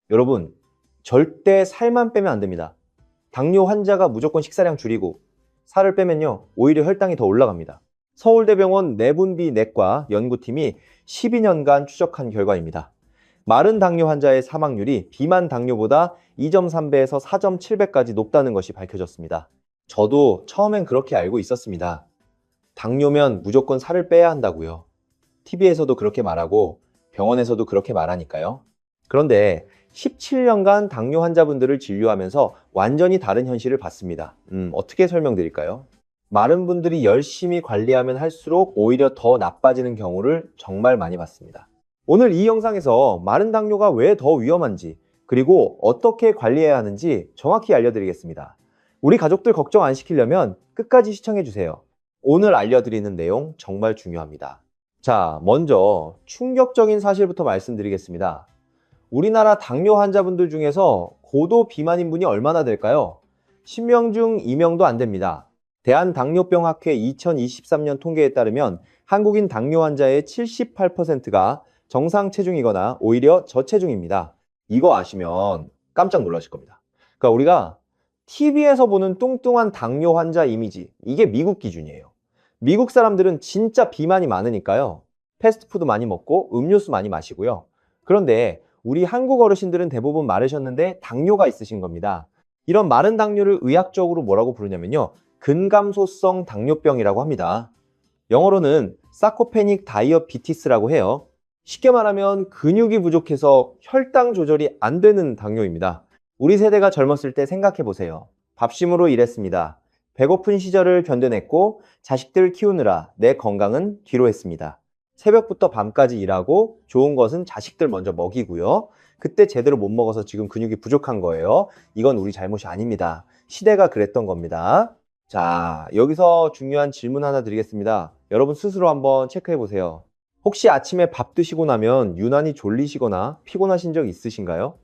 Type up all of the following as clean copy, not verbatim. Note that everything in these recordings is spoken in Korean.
여러분, 절대 살만 빼면 안 됩니다. 당뇨 환자가 무조건 식사량 줄이고 살을 빼면요, 오히려 혈당이 더 올라갑니다. 서울대병원 내분비내과 연구팀이 12년간 추적한 결과입니다. 마른 당뇨 환자의 사망률이 비만 당뇨보다 2.3배에서 4.7배까지 높다는 것이 밝혀졌습니다. 저도 처음엔 그렇게 알고 있었습니다. 당뇨면 무조건 살을 빼야 한다고요. TV에서도 그렇게 말하고 병원에서도 그렇게 말하니까요. 그런데 17년간 당뇨 환자분들을 진료하면서 완전히 다른 현실을 봤습니다. 어떻게 설명드릴까요? 마른 분들이 열심히 관리하면 할수록 오히려 더 나빠지는 경우를 정말 많이 봤습니다. 오늘 이 영상에서 마른 당뇨가 왜 더 위험한지, 그리고 어떻게 관리해야 하는지 정확히 알려드리겠습니다. 우리 가족들 걱정 안 시키려면 끝까지 시청해주세요. 오늘 알려드리는 내용 정말 중요합니다. 자, 먼저 충격적인 사실부터 말씀드리겠습니다. 우리나라 당뇨 환자분들 중에서 고도 비만인 분이 얼마나 될까요? 10명 중 2명도 안 됩니다. 대한당뇨병학회 2023년 통계에 따르면 한국인 당뇨 환자의 78%가 정상 체중이거나 오히려 저체중입니다. 이거 아시면 깜짝 놀라실 겁니다. 그러니까 우리가 TV에서 보는 뚱뚱한 당뇨 환자 이미지, 이게 미국 기준이에요. 미국 사람들은 진짜 비만이 많으니까요. 패스트푸드 많이 먹고 음료수 많이 마시고요. 그런데 우리 한국 어르신들은 대부분 마르셨는데 당뇨가 있으신 겁니다. 이런 마른 당뇨를 의학적으로 뭐라고 부르냐면요, 근감소성 당뇨병이라고 합니다. 영어로는 사코페닉 다이어비티스라고 해요. 쉽게 말하면 근육이 부족해서 혈당 조절이 안 되는 당뇨입니다. 우리 세대가 젊었을 때 생각해 보세요. 밥심으로 일했습니다. 배고픈 시절을 견뎌냈고 자식들 키우느라 내 건강은 뒤로 했습니다. 새벽부터 밤까지 일하고 좋은 것은 자식들 먼저 먹이고요. 그때 제대로 못 먹어서 지금 근육이 부족한 거예요. 이건 우리 잘못이 아닙니다. 시대가 그랬던 겁니다. 자, 여기서 중요한 질문 하나 드리겠습니다. 여러분 스스로 한번 체크해 보세요. 혹시 아침에 밥 드시고 나면 유난히 졸리시거나 피곤하신 적 있으신가요?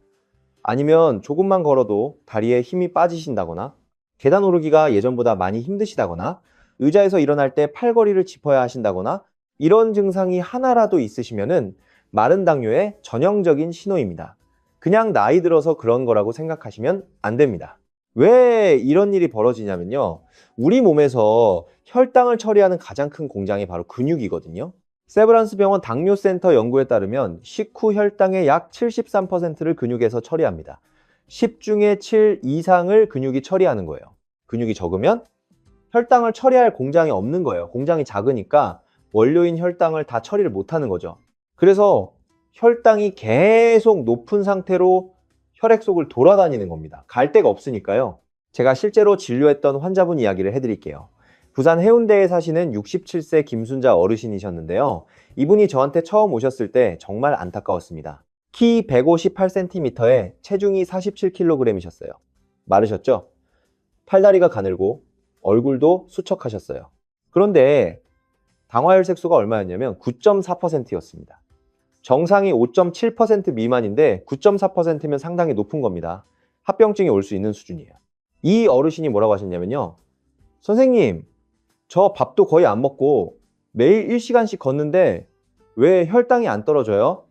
아니면 조금만 걸어도 다리에 힘이 빠지신다거나, 계단 오르기가 예전보다 많이 힘드시다거나, 의자에서 일어날 때 팔걸이를 짚어야 하신다거나, 이런 증상이 하나라도 있으시면은 마른 당뇨의 전형적인 신호입니다. 그냥 나이 들어서 그런 거라고 생각하시면 안 됩니다. 왜 이런 일이 벌어지냐면요, 우리 몸에서 혈당을 처리하는 가장 큰 공장이 바로 근육이거든요. 세브란스 병원 당뇨센터 연구에 따르면 식후 혈당의 약 73%를 근육에서 처리합니다. 10 중에 7 이상을 근육이 처리하는 거예요. 근육이 적으면 혈당을 처리할 공장이 없는 거예요. 공장이 작으니까 원료인 혈당을 다 처리를 못하는 거죠. 그래서 혈당이 계속 높은 상태로 혈액 속을 돌아다니는 겁니다. 갈 데가 없으니까요. 제가 실제로 진료했던 환자분 이야기를 해드릴게요. 부산 해운대에 사시는 67세 김순자 어르신이셨는데요. 이분이 저한테 처음 오셨을 때 정말 안타까웠습니다. 키 158cm에 체중이 47kg이셨어요. 마르셨죠? 팔다리가 가늘고 얼굴도 수척하셨어요. 그런데 당화혈색소가 얼마였냐면 9.4%였습니다. 정상이 5.7% 미만인데 9.4%면 상당히 높은 겁니다. 합병증이 올 수 있는 수준이에요. 이 어르신이 뭐라고 하셨냐면요, 선생님, 저 밥도 거의 안 먹고 매일 1시간씩 걷는데 왜 혈당이 안 떨어져요?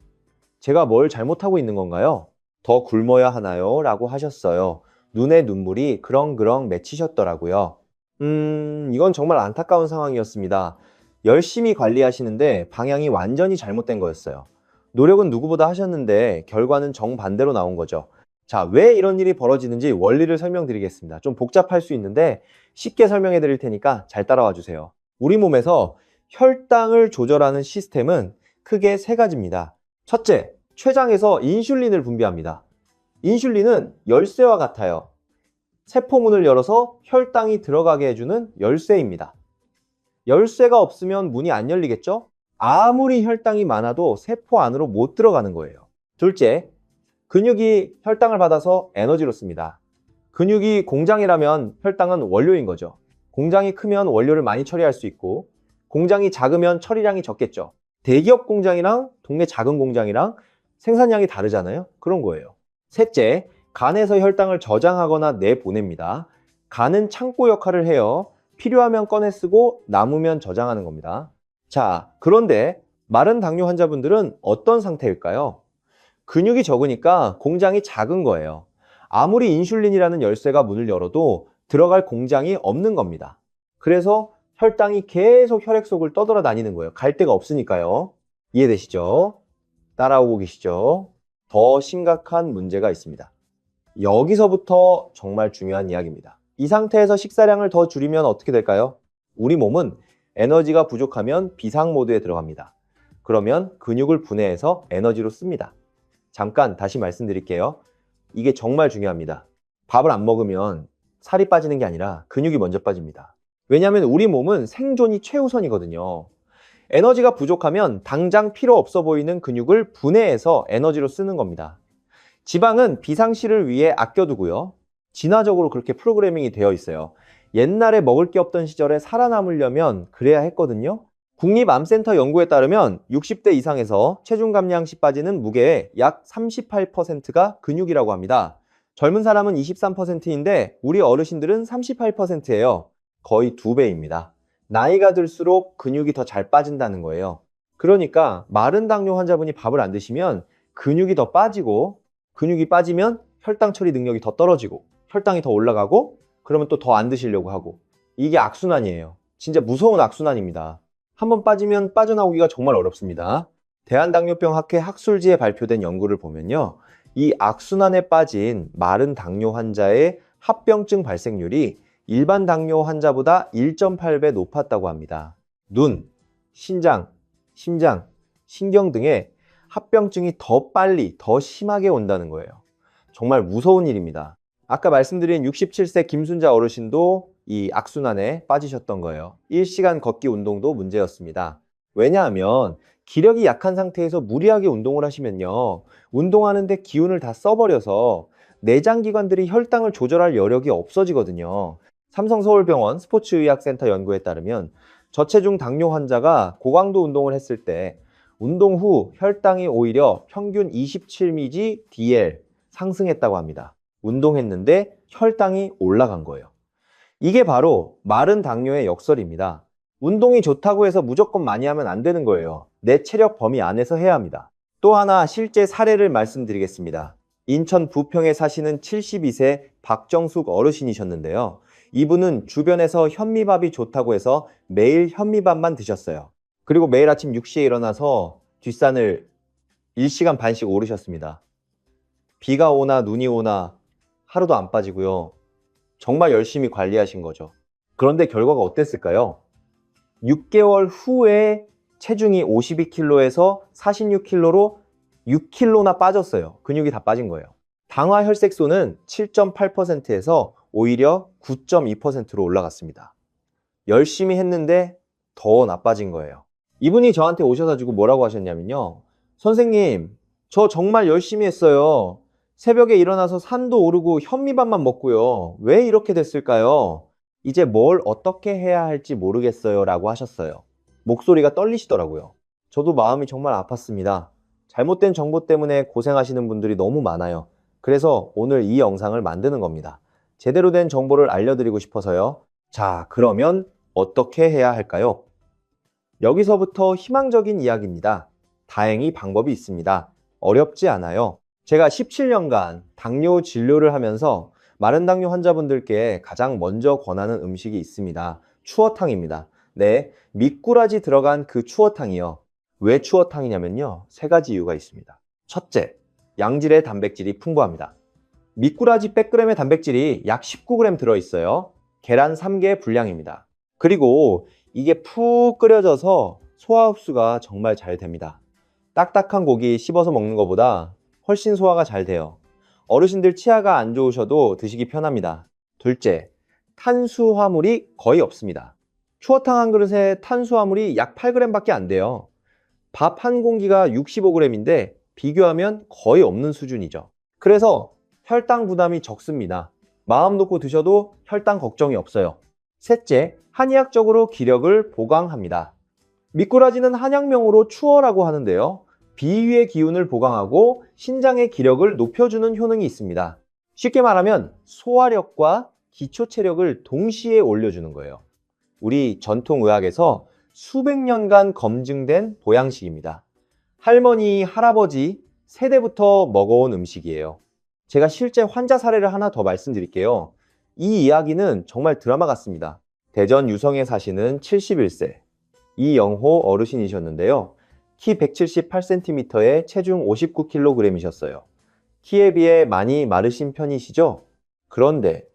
제가 뭘 잘못하고 있는 건가요? 더 굶어야 하나요? 라고 하셨어요. 눈에 눈물이 그렁그렁 맺히셨더라고요. 이건 정말 안타까운 상황이었습니다. 열심히 관리하시는데 방향이 완전히 잘못된 거였어요. 노력은 누구보다 하셨는데 결과는 정반대로 나온 거죠. 자, 왜 이런 일이 벌어지는지 원리를 설명드리겠습니다. 좀 복잡할 수 있는데 쉽게 설명해 드릴 테니까 잘 따라와 주세요. 우리 몸에서 혈당을 조절하는 시스템은 크게 세 가지입니다. 첫째, 췌장에서 인슐린을 분비합니다. 인슐린은 열쇠와 같아요. 세포문을 열어서 혈당이 들어가게 해주는 열쇠입니다. 열쇠가 없으면 문이 안 열리겠죠? 아무리 혈당이 많아도 세포 안으로 못 들어가는 거예요. 둘째, 근육이 혈당을 받아서 에너지로 씁니다. 근육이 공장이라면 혈당은 원료인 거죠. 공장이 크면 원료를 많이 처리할 수 있고, 공장이 작으면 처리량이 적겠죠. 대기업 공장이랑 동네 작은 공장이랑 생산량이 다르잖아요. 그런 거예요. 셋째, 간에서 혈당을 저장하거나 내보냅니다. 간은 창고 역할을 해요. 필요하면 꺼내 쓰고 남으면 저장하는 겁니다. 자, 그런데 마른 당뇨 환자분들은 어떤 상태일까요? 근육이 적으니까 공장이 작은 거예요. 아무리 인슐린이라는 열쇠가 문을 열어도 들어갈 공장이 없는 겁니다. 그래서 혈당이 계속 혈액 속을 떠돌아다니는 거예요. 갈 데가 없으니까요. 이해되시죠? 따라오고 계시죠? 더 심각한 문제가 있습니다. 여기서부터 정말 중요한 이야기입니다. 이 상태에서 식사량을 더 줄이면 어떻게 될까요? 우리 몸은 에너지가 부족하면 비상 모드에 들어갑니다. 그러면 근육을 분해해서 에너지로 씁니다. 잠깐 다시 말씀드릴게요. 이게 정말 중요합니다. 밥을 안 먹으면 살이 빠지는 게 아니라 근육이 먼저 빠집니다. 왜냐하면 우리 몸은 생존이 최우선이거든요. 에너지가 부족하면 당장 필요 없어 보이는 근육을 분해해서 에너지로 쓰는 겁니다. 지방은 비상시를 위해 아껴두고요. 진화적으로 그렇게 프로그래밍이 되어 있어요. 옛날에 먹을 게 없던 시절에 살아남으려면 그래야 했거든요. 국립암센터 연구에 따르면 60대 이상에서 체중 감량 시 빠지는 무게의 약 38%가 근육이라고 합니다. 젊은 사람은 23%인데 우리 어르신들은 38%예요. 거의 2배입니다. 나이가 들수록 근육이 더 잘 빠진다는 거예요. 그러니까 마른 당뇨 환자분이 밥을 안 드시면 근육이 더 빠지고, 근육이 빠지면 혈당 처리 능력이 더 떨어지고, 혈당이 더 올라가고, 그러면 또 더 안 드시려고 하고. 이게 악순환이에요. 진짜 무서운 악순환입니다. 한번 빠지면 빠져나오기가 정말 어렵습니다. 대한당뇨병학회 학술지에 발표된 연구를 보면요, 이 악순환에 빠진 마른 당뇨 환자의 합병증 발생률이 일반 당뇨 환자보다 1.8배 높았다고 합니다. 눈, 신장, 심장, 신경 등의 합병증이 더 빨리, 더 심하게 온다는 거예요. 정말 무서운 일입니다. 아까 말씀드린 67세 김순자 어르신도 이 악순환에 빠지셨던 거예요. 1시간 걷기 운동도 문제였습니다. 왜냐하면 기력이 약한 상태에서 무리하게 운동을 하시면요, 운동하는데 기운을 다 써버려서 내장기관들이 혈당을 조절할 여력이 없어지거든요. 삼성서울병원 스포츠의학센터 연구에 따르면 저체중 당뇨 환자가 고강도 운동을 했을 때 운동 후 혈당이 오히려 평균 27mg DL 상승했다고 합니다. 운동했는데 혈당이 올라간 거예요. 이게 바로 마른 당뇨의 역설입니다. 운동이 좋다고 해서 무조건 많이 하면 안 되는 거예요. 내 체력 범위 안에서 해야 합니다. 또 하나 실제 사례를 말씀드리겠습니다. 인천 부평에 사시는 72세 박정숙 어르신이셨는데요. 이분은 주변에서 현미밥이 좋다고 해서 매일 현미밥만 드셨어요. 그리고 매일 아침 6시에 일어나서 뒷산을 1시간 반씩 오르셨습니다. 비가 오나 눈이 오나 하루도 안 빠지고요. 정말 열심히 관리하신 거죠. 그런데 결과가 어땠을까요? 6개월 후에 체중이 52kg에서 46kg로 6kg나 빠졌어요. 근육이 다 빠진 거예요. 당화 혈색소는 7.8%에서 오히려 9.2%로 올라갔습니다. 열심히 했는데 더 나빠진 거예요. 이분이 저한테 오셔가지고 뭐라고 하셨냐면요. 선생님, 저 정말 열심히 했어요. 새벽에 일어나서 산도 오르고 현미밥만 먹고요. 왜 이렇게 됐을까요? 이제 뭘 어떻게 해야 할지 모르겠어요 라고 하셨어요. 목소리가 떨리시더라고요. 저도 마음이 정말 아팠습니다. 잘못된 정보 때문에 고생하시는 분들이 너무 많아요. 그래서 오늘 이 영상을 만드는 겁니다. 제대로 된 정보를 알려드리고 싶어서요. 자, 그러면 어떻게 해야 할까요? 여기서부터 희망적인 이야기입니다. 다행히 방법이 있습니다. 어렵지 않아요. 제가 17년간 당뇨 진료를 하면서 마른 당뇨 환자분들께 가장 먼저 권하는 음식이 있습니다. 추어탕입니다. 네, 미꾸라지 들어간 그 추어탕이요. 왜 추어탕이냐면요, 3가지 이유가 있습니다. 첫째, 양질의 단백질이 풍부합니다. 미꾸라지 100g의 단백질이 약 19g 들어있어요. 계란 3개 분량입니다. 그리고 이게 푹 끓여져서 소화 흡수가 정말 잘 됩니다. 딱딱한 고기 씹어서 먹는 것보다 훨씬 소화가 잘 돼요. 어르신들 치아가 안 좋으셔도 드시기 편합니다. 둘째, 탄수화물이 거의 없습니다. 추어탕 한 그릇에 탄수화물이 약 8g 밖에 안 돼요. 밥 한 공기가 65g인데 비교하면 거의 없는 수준이죠. 그래서 혈당 부담이 적습니다. 마음 놓고 드셔도 혈당 걱정이 없어요. 셋째, 한의학적으로 기력을 보강합니다. 미꾸라지는 한약명으로 추어라고 하는데요. 비위의 기운을 보강하고 신장의 기력을 높여주는 효능이 있습니다. 쉽게 말하면 소화력과 기초체력을 동시에 올려주는 거예요. 우리 전통의학에서 수백 년간 검증된 보양식입니다. 할머니, 할아버지, 세대부터 먹어온 음식이에요. 제가 실제 환자 사례를 하나 더 말씀드릴게요. 이 이야기는 정말 드라마 같습니다. 대전 유성에 사시는 71세 이영호 어르신이셨는데요. 키 178cm에 체중 59kg이셨어요. 키에 비해 많이 마르신 편이시죠? 그런데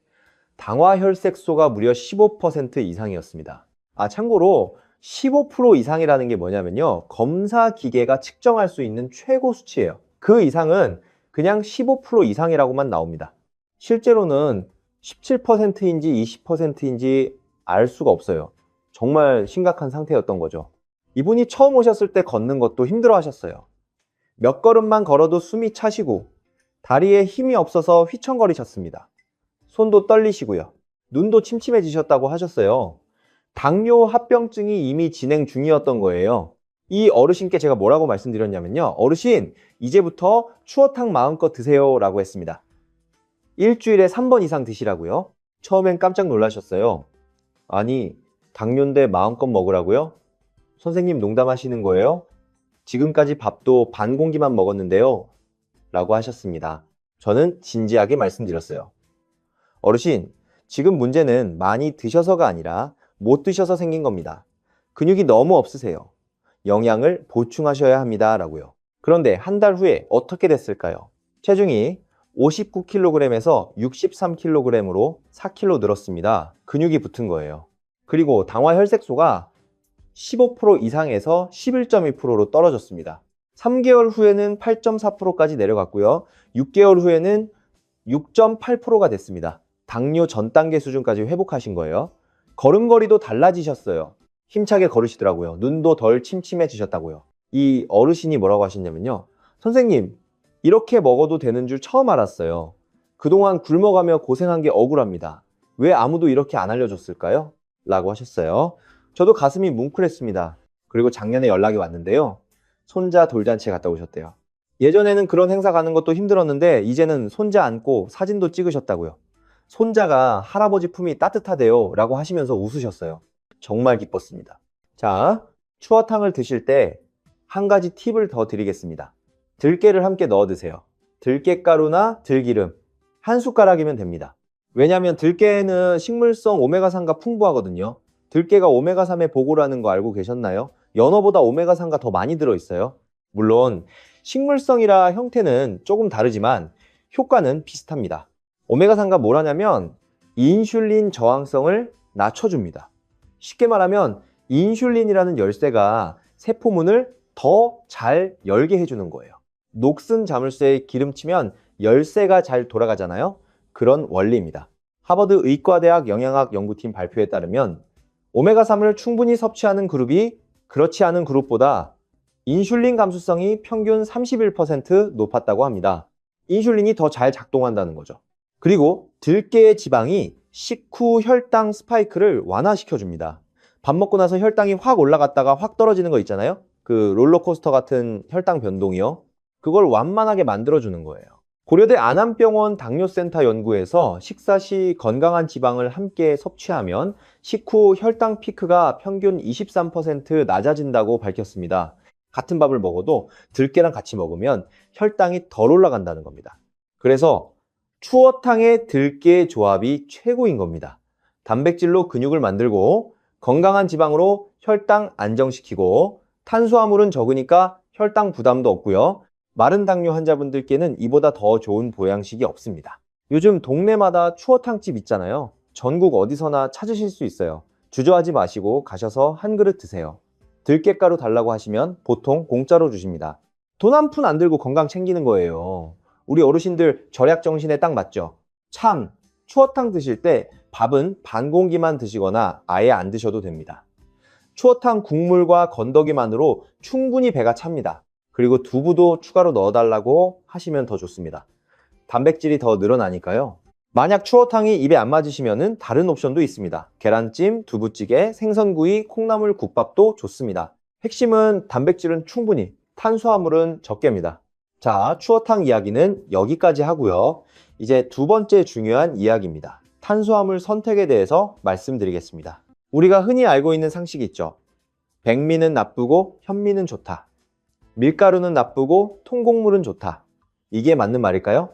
당화혈색소가 무려 15% 이상이었습니다. 참고로 15% 이상이라는 게 뭐냐면요. 검사 기계가 측정할 수 있는 최고 수치예요. 그 이상은 그냥 15% 이상이라고만 나옵니다. 실제로는 17%인지 20%인지 알 수가 없어요. 정말 심각한 상태였던 거죠. 이분이 처음 오셨을 때 걷는 것도 힘들어 하셨어요. 몇 걸음만 걸어도 숨이 차시고 다리에 힘이 없어서 휘청거리셨습니다. 손도 떨리시고요. 눈도 침침해지셨다고 하셨어요. 당뇨 합병증이 이미 진행 중이었던 거예요. 이 어르신께 제가 뭐라고 말씀드렸냐면요. 어르신, 이제부터 추어탕 마음껏 드세요 라고 했습니다. 일주일에 3번 이상 드시라고요. 처음엔 깜짝 놀라셨어요. 아니, 당뇨인데 마음껏 먹으라고요? 선생님 농담하시는 거예요? 지금까지 밥도 반 공기만 먹었는데요. 라고 하셨습니다. 저는 진지하게 말씀드렸어요. 어르신, 지금 문제는 많이 드셔서가 아니라 못 드셔서 생긴 겁니다. 근육이 너무 없으세요. 영양을 보충하셔야 합니다. 라고요. 그런데 한 달 후에 어떻게 됐을까요? 체중이 59kg에서 63kg으로 4kg 늘었습니다. 근육이 붙은 거예요. 그리고 당화혈색소가 15% 이상에서 11.2%로 떨어졌습니다. 3개월 후에는 8.4%까지 내려갔고요. 6개월 후에는 6.8%가 됐습니다. 당뇨 전 단계 수준까지 회복하신 거예요. 걸음걸이도 달라지셨어요. 힘차게 걸으시더라고요. 눈도 덜 침침해지셨다고요. 이 어르신이 뭐라고 하셨냐면요. 선생님, 이렇게 먹어도 되는 줄 처음 알았어요. 그동안 굶어가며 고생한 게 억울합니다. 왜 아무도 이렇게 안 알려줬을까요? 라고 하셨어요. 저도 가슴이 뭉클했습니다. 그리고 작년에 연락이 왔는데요. 손자 돌잔치에 갔다 오셨대요. 예전에는 그런 행사 가는 것도 힘들었는데 이제는 손자 안고 사진도 찍으셨다고요. 손자가 할아버지 품이 따뜻하대요 라고 하시면서 웃으셨어요. 정말 기뻤습니다. 자, 추어탕을 드실 때 한 가지 팁을 더 드리겠습니다. 들깨를 함께 넣어 드세요. 들깨가루나 들기름 한 숟가락이면 됩니다. 왜냐하면 들깨에는 식물성 오메가3가 풍부하거든요. 들깨가 오메가3의 보고라는 거 알고 계셨나요? 연어보다 오메가3가 더 많이 들어있어요. 물론 식물성이라 형태는 조금 다르지만 효과는 비슷합니다. 오메가3가 뭘 하냐면 인슐린 저항성을 낮춰줍니다. 쉽게 말하면 인슐린이라는 열쇠가 세포문을 더 잘 열게 해주는 거예요. 녹슨 자물쇠에 기름치면 열쇠가 잘 돌아가잖아요. 그런 원리입니다. 하버드 의과대학 영양학 연구팀 발표에 따르면 오메가3을 충분히 섭취하는 그룹이 그렇지 않은 그룹보다 인슐린 감수성이 평균 31% 높았다고 합니다. 인슐린이 더 잘 작동한다는 거죠. 그리고 들깨의 지방이 식후 혈당 스파이크를 완화시켜줍니다. 밥 먹고 나서 혈당이 확 올라갔다가 확 떨어지는 거 있잖아요. 그 롤러코스터 같은 혈당 변동이요. 그걸 완만하게 만들어주는 거예요. 고려대 안암병원 당뇨센터 연구에서 식사 시 건강한 지방을 함께 섭취하면 식후 혈당 피크가 평균 23% 낮아진다고 밝혔습니다. 같은 밥을 먹어도 들깨랑 같이 먹으면 혈당이 덜 올라간다는 겁니다. 그래서 추어탕의 들깨 조합이 최고인 겁니다. 단백질로 근육을 만들고 건강한 지방으로 혈당 안정시키고 탄수화물은 적으니까 혈당 부담도 없고요. 마른 당뇨 환자분들께는 이보다 더 좋은 보양식이 없습니다. 요즘 동네마다 추어탕집 있잖아요. 전국 어디서나 찾으실 수 있어요. 주저하지 마시고 가셔서 한 그릇 드세요. 들깨가루 달라고 하시면 보통 공짜로 주십니다. 돈 한 푼 안 들고 건강 챙기는 거예요. 우리 어르신들 절약 정신에 딱 맞죠? 참, 추어탕 드실 때 밥은 반 공기만 드시거나 아예 안 드셔도 됩니다. 추어탕 국물과 건더기만으로 충분히 배가 찹니다. 그리고 두부도 추가로 넣어달라고 하시면 더 좋습니다. 단백질이 더 늘어나니까요. 만약 추어탕이 입에 안 맞으시면 다른 옵션도 있습니다. 계란찜, 두부찌개, 생선구이, 콩나물 국밥도 좋습니다. 핵심은 단백질은 충분히, 탄수화물은 적게입니다. 자, 추어탕 이야기는 여기까지 하고요. 이제 두 번째 중요한 이야기입니다. 탄수화물 선택에 대해서 말씀드리겠습니다. 우리가 흔히 알고 있는 상식이 있죠. 백미는 나쁘고 현미는 좋다. 밀가루는 나쁘고 통곡물은 좋다. 이게 맞는 말일까요?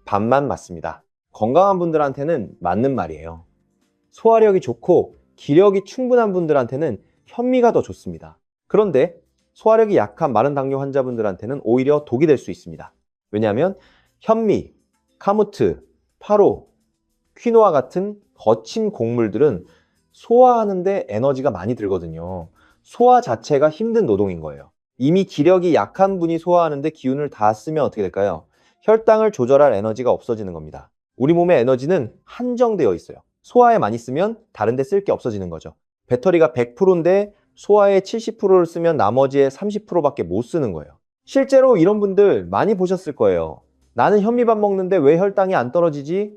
반만 맞습니다. 건강한 분들한테는 맞는 말이에요. 소화력이 좋고 기력이 충분한 분들한테는 현미가 더 좋습니다. 그런데 소화력이 약한 마른 당뇨 환자분들한테는 오히려 독이 될 수 있습니다. 왜냐하면 현미, 카무트, 파로, 퀴노아 같은 거친 곡물들은 소화하는데 에너지가 많이 들거든요. 소화 자체가 힘든 노동인 거예요. 이미 기력이 약한 분이 소화하는데 기운을 다 쓰면 어떻게 될까요? 혈당을 조절할 에너지가 없어지는 겁니다. 우리 몸의 에너지는 한정되어 있어요. 소화에 많이 쓰면 다른 데 쓸 게 없어지는 거죠. 배터리가 100%인데 소화에 70%를 쓰면 나머지의 30%밖에 못 쓰는 거예요. 실제로 이런 분들 많이 보셨을 거예요. 나는 현미밥 먹는데 왜 혈당이 안 떨어지지?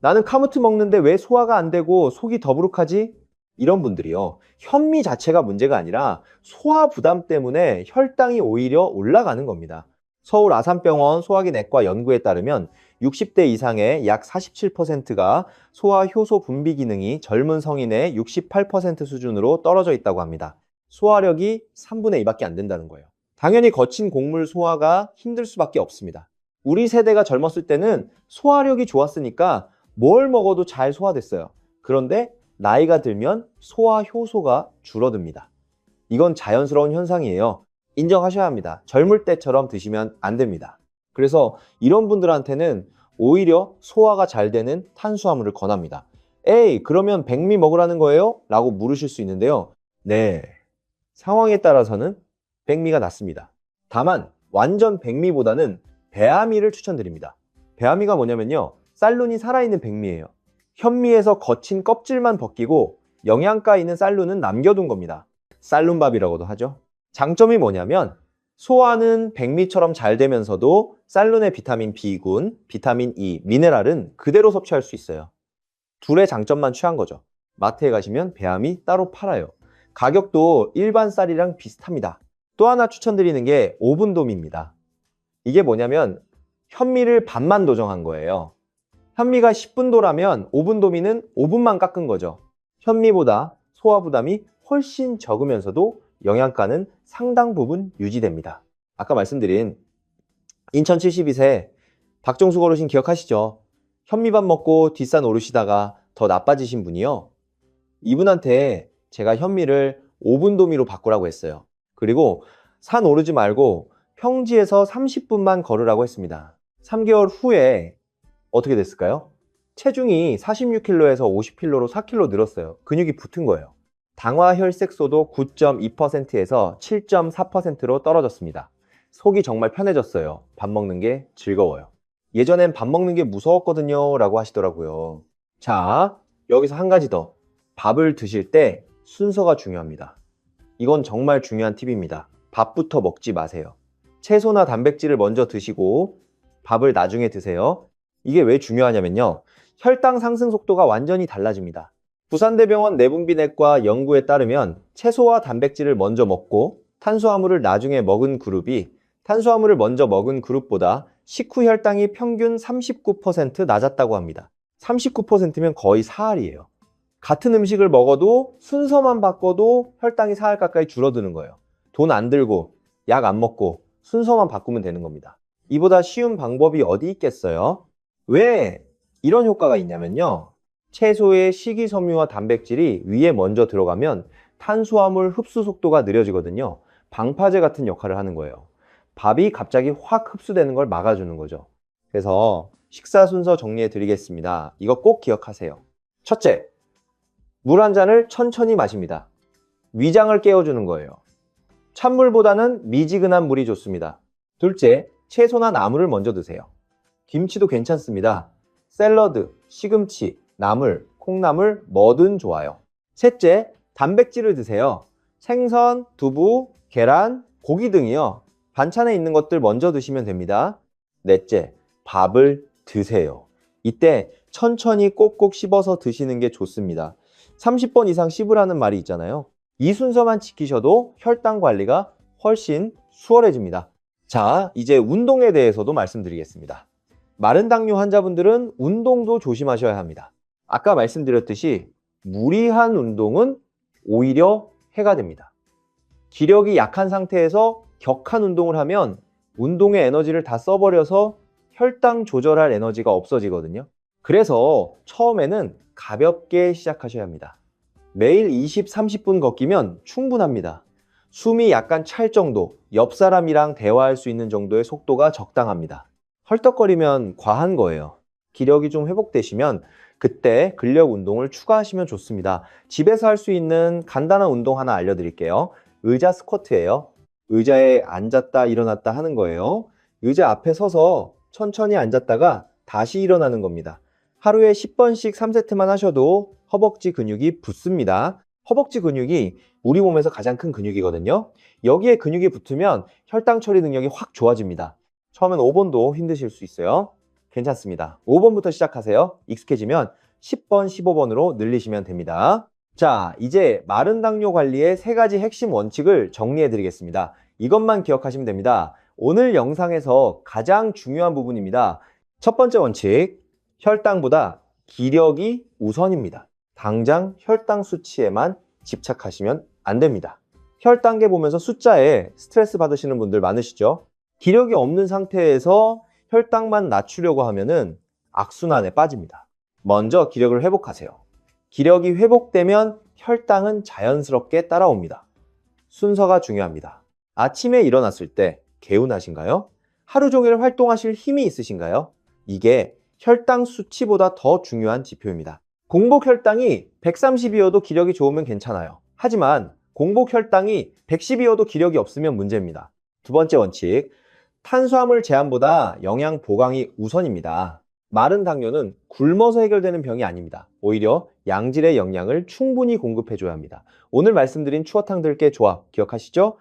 나는 카무트 먹는데 왜 소화가 안 되고 속이 더부룩하지? 이런 분들이요. 현미 자체가 문제가 아니라 소화 부담 때문에 혈당이 오히려 올라가는 겁니다. 서울 아산병원 소화기 내과 연구에 따르면 60대 이상의 약 47%가 소화 효소 분비 기능이 젊은 성인의 68% 수준으로 떨어져 있다고 합니다. 소화력이 3분의 2밖에 안 된다는 거예요. 당연히 거친 곡물 소화가 힘들 수밖에 없습니다. 우리 세대가 젊었을 때는 소화력이 좋았으니까 뭘 먹어도 잘 소화됐어요. 그런데 나이가 들면 소화 효소가 줄어듭니다. 이건 자연스러운 현상이에요. 인정하셔야 합니다. 젊을 때처럼 드시면 안 됩니다. 그래서 이런 분들한테는 오히려 소화가 잘 되는 탄수화물을 권합니다. 에이, 그러면 백미 먹으라는 거예요? 라고 물으실 수 있는데요. 네, 상황에 따라서는 백미가 낫습니다. 다만 완전 백미보다는 배아미를 추천드립니다. 배아미가 뭐냐면요, 쌀룬이 살아있는 백미예요. 현미에서 거친 껍질만 벗기고 영양가 있는 쌀룬은 남겨둔 겁니다. 쌀룬밥이라고도 하죠. 장점이 뭐냐면 소화는 백미처럼 잘 되면서도 쌀룬의 비타민 B군, 비타민 E, 미네랄은 그대로 섭취할 수 있어요. 둘의 장점만 취한 거죠. 마트에 가시면 배아미 따로 팔아요. 가격도 일반 쌀이랑 비슷합니다. 또 하나 추천드리는 게 오븐도미입니다. 이게 뭐냐면 현미를 반만 도정한 거예요. 현미가 10분도라면 오븐도미는 5분만 깎은 거죠. 현미보다 소화 부담이 훨씬 적으면서도 영양가는 상당 부분 유지됩니다. 아까 말씀드린 인천 72세 박정숙 어르신 기억하시죠? 현미밥 먹고 뒷산 오르시다가 더 나빠지신 분이요. 이분한테 제가 현미를 오븐도미로 바꾸라고 했어요. 그리고 산 오르지 말고 평지에서 30분만 걸으라고 했습니다. 3개월 후에 어떻게 됐을까요? 체중이 46kg에서 50kg로 4kg 늘었어요. 근육이 붙은 거예요. 당화 혈색소도 9.2%에서 7.4%로 떨어졌습니다. 속이 정말 편해졌어요. 밥 먹는 게 즐거워요. 예전엔 밥 먹는 게 무서웠거든요 라고 하시더라고요. 자, 여기서 한 가지 더. 밥을 드실 때 순서가 중요합니다. 이건 정말 중요한 팁입니다. 밥부터 먹지 마세요. 채소나 단백질을 먼저 드시고 밥을 나중에 드세요. 이게 왜 중요하냐면요, 혈당 상승 속도가 완전히 달라집니다. 부산대병원 내분비내과 연구에 따르면 채소와 단백질을 먼저 먹고 탄수화물을 나중에 먹은 그룹이 탄수화물을 먼저 먹은 그룹보다 식후 혈당이 평균 39% 낮았다고 합니다. 39%면 거의 4알이에요. 같은 음식을 먹어도 순서만 바꿔도 혈당이 4알 가까이 줄어드는 거예요. 돈 안 들고 약 안 먹고 순서만 바꾸면 되는 겁니다. 이보다 쉬운 방법이 어디 있겠어요? 왜 이런 효과가 있냐면요, 채소의 식이섬유와 단백질이 위에 먼저 들어가면 탄수화물 흡수 속도가 느려지거든요. 방파제 같은 역할을 하는 거예요. 밥이 갑자기 확 흡수되는 걸 막아주는 거죠. 그래서 식사 순서 정리해 드리겠습니다. 이거 꼭 기억하세요. 첫째, 물 한 잔을 천천히 마십니다. 위장을 깨워주는 거예요. 찬물보다는 미지근한 물이 좋습니다. 둘째, 채소나 나물을 먼저 드세요. 김치도 괜찮습니다. 샐러드, 시금치, 나물, 콩나물 뭐든 좋아요. 셋째, 단백질을 드세요. 생선, 두부, 계란, 고기 등이요. 반찬에 있는 것들 먼저 드시면 됩니다. 넷째, 밥을 드세요. 이때 천천히 꼭꼭 씹어서 드시는 게 좋습니다. 30번 이상 씹으라는 말이 있잖아요. 이 순서만 지키셔도 혈당 관리가 훨씬 수월해집니다. 자, 이제 운동에 대해서도 말씀드리겠습니다. 마른 당뇨 환자분들은 운동도 조심하셔야 합니다. 아까 말씀드렸듯이 무리한 운동은 오히려 해가 됩니다. 기력이 약한 상태에서 격한 운동을 하면 운동의 에너지를 다 써버려서 혈당 조절할 에너지가 없어지거든요. 그래서 처음에는 가볍게 시작하셔야 합니다. 매일 20, 30분 걷기면 충분합니다. 숨이 약간 찰 정도, 옆 사람이랑 대화할 수 있는 정도의 속도가 적당합니다. 헐떡거리면 과한 거예요. 기력이 좀 회복되시면 그때 근력 운동을 추가하시면 좋습니다. 집에서 할 수 있는 간단한 운동 하나 알려드릴게요. 의자 스쿼트예요. 의자에 앉았다 일어났다 하는 거예요. 의자 앞에 서서 천천히 앉았다가 다시 일어나는 겁니다. 하루에 10번씩 3세트만 하셔도 허벅지 근육이 붙습니다. 허벅지 근육이 우리 몸에서 가장 큰 근육이거든요. 여기에 근육이 붙으면 혈당 처리 능력이 확 좋아집니다. 처음엔 5번도 힘드실 수 있어요. 괜찮습니다. 5번부터 시작하세요. 익숙해지면 10번, 15번으로 늘리시면 됩니다. 자, 이제 마른 당뇨 관리의 3가지 핵심 원칙을 정리해 드리겠습니다. 이것만 기억하시면 됩니다. 오늘 영상에서 가장 중요한 부분입니다. 첫 번째 원칙, 혈당보다 기력이 우선입니다. 당장 혈당 수치에만 집착하시면 안 됩니다. 혈당계 보면서 숫자에 스트레스 받으시는 분들 많으시죠? 기력이 없는 상태에서 혈당만 낮추려고 하면은 악순환에 빠집니다. 먼저 기력을 회복하세요. 기력이 회복되면 혈당은 자연스럽게 따라옵니다. 순서가 중요합니다. 아침에 일어났을 때 개운하신가요? 하루 종일 활동하실 힘이 있으신가요? 이게 혈당 수치보다 더 중요한 지표입니다. 공복 혈당이 130이어도 기력이 좋으면 괜찮아요. 하지만 공복 혈당이 110이어도 기력이 없으면 문제입니다. 두 번째 원칙, 탄수화물 제한보다 영양 보강이 우선입니다. 마른 당뇨는 굶어서 해결되는 병이 아닙니다. 오히려 양질의 영양을 충분히 공급해줘야 합니다. 오늘 말씀드린 추어탕들께 조합 기억하시죠?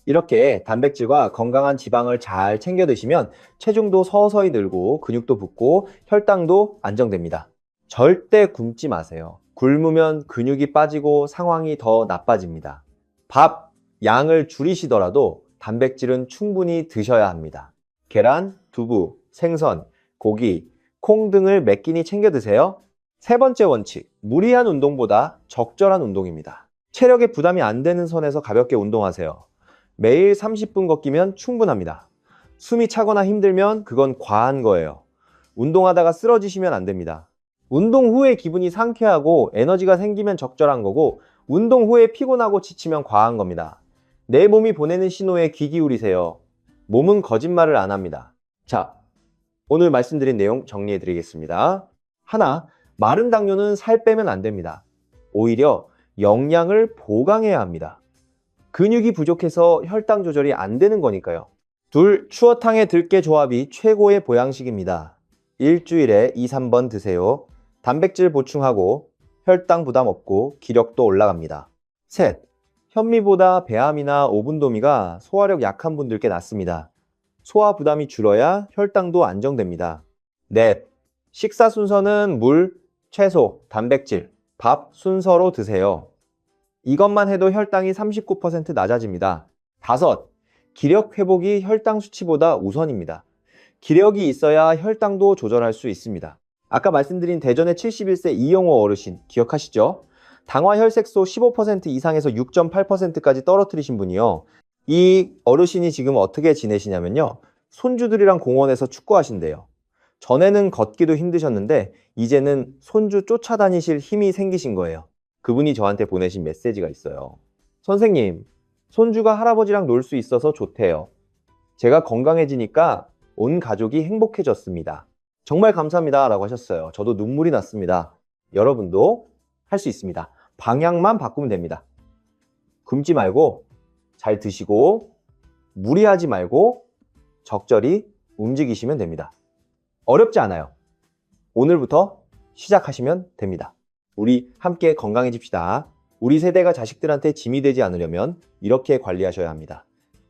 이렇게 단백질과 건강한 지방을 잘 챙겨 드시면 체중도 서서히 늘고 근육도 붙고 혈당도 안정됩니다. 절대 굶지 마세요. 굶으면 근육이 빠지고 상황이 더 나빠집니다. 밥 양을 줄이시더라도 단백질은 충분히 드셔야 합니다. 계란, 두부, 생선, 고기, 콩 등을 몇 끼니 챙겨 드세요. 세 번째 원칙, 무리한 운동보다 적절한 운동입니다. 체력에 부담이 안 되는 선에서 가볍게 운동하세요. 매일 30분 걷기면 충분합니다. 숨이 차거나 힘들면 그건 과한 거예요. 운동하다가 쓰러지시면 안 됩니다. 운동 후에 기분이 상쾌하고 에너지가 생기면 적절한 거고 운동 후에 피곤하고 지치면 과한 겁니다. 내 몸이 보내는 신호에 귀 기울이세요. 몸은 거짓말을 안 합니다. 자, 오늘 말씀드린 내용 정리해 드리겠습니다. 하나, 마른 당뇨는 살 빼면 안 됩니다. 오히려 영양을 보강해야 합니다. 근육이 부족해서 혈당 조절이 안 되는 거니까요. 둘, 추어탕에 들깨 조합이 최고의 보양식입니다. 일주일에 2, 3번 드세요. 단백질 보충하고 혈당 부담 없고 기력도 올라갑니다. 셋, 현미보다 배암이나 오분도미가 소화력 약한 분들께 낫습니다. 소화 부담이 줄어야 혈당도 안정됩니다. 넷, 식사 순서는 물, 채소, 단백질, 밥 순서로 드세요. 이것만 해도 혈당이 39% 낮아집니다. 다섯, 기력 회복이 혈당 수치보다 우선입니다. 기력이 있어야 혈당도 조절할 수 있습니다. 아까 말씀드린 대전의 71세 이영호 어르신 기억하시죠? 당화 혈색소 15% 이상에서 6.8%까지 떨어뜨리신 분이요. 이 어르신이 지금 어떻게 지내시냐면요. 손주들이랑 공원에서 축구하신대요. 전에는 걷기도 힘드셨는데 이제는 손주 쫓아다니실 힘이 생기신 거예요. 그분이 저한테 보내신 메시지가 있어요. 선생님, 손주가 할아버지랑 놀 수 있어서 좋대요. 제가 건강해지니까 온 가족이 행복해졌습니다. 정말 감사합니다 라고 하셨어요. 저도 눈물이 났습니다. 여러분도 할 수 있습니다. 방향만 바꾸면 됩니다. 굶지 말고 잘 드시고 무리하지 말고 적절히 움직이시면 됩니다. 어렵지 않아요. 오늘부터 시작하시면 됩니다. 우리 함께 건강해집시다. 우리 세대가 자식들한테 짐이 되지 않으려면 이렇게 관리하셔야 합니다.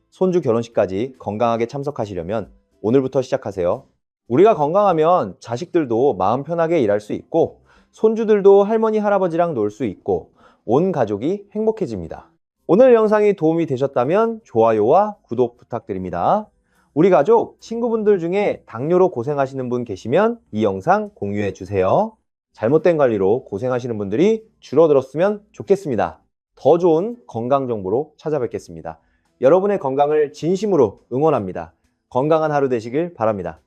손주 결혼식까지 건강하게 참석하시려면 오늘부터 시작하세요. 우리가 건강하면 자식들도 마음 편하게 일할 수 있고 손주들도 할머니, 할아버지랑 놀 수 있고 온 가족이 행복해집니다. 오늘 영상이 도움이 되셨다면 좋아요와 구독 부탁드립니다. 우리 가족, 친구분들 중에 당뇨로 고생하시는 분 계시면 이 영상 공유해 주세요. 잘못된 관리로 고생하시는 분들이 줄어들었으면 좋겠습니다. 더 좋은 건강 정보로 찾아뵙겠습니다. 여러분의 건강을 진심으로 응원합니다. 건강한 하루 되시길 바랍니다.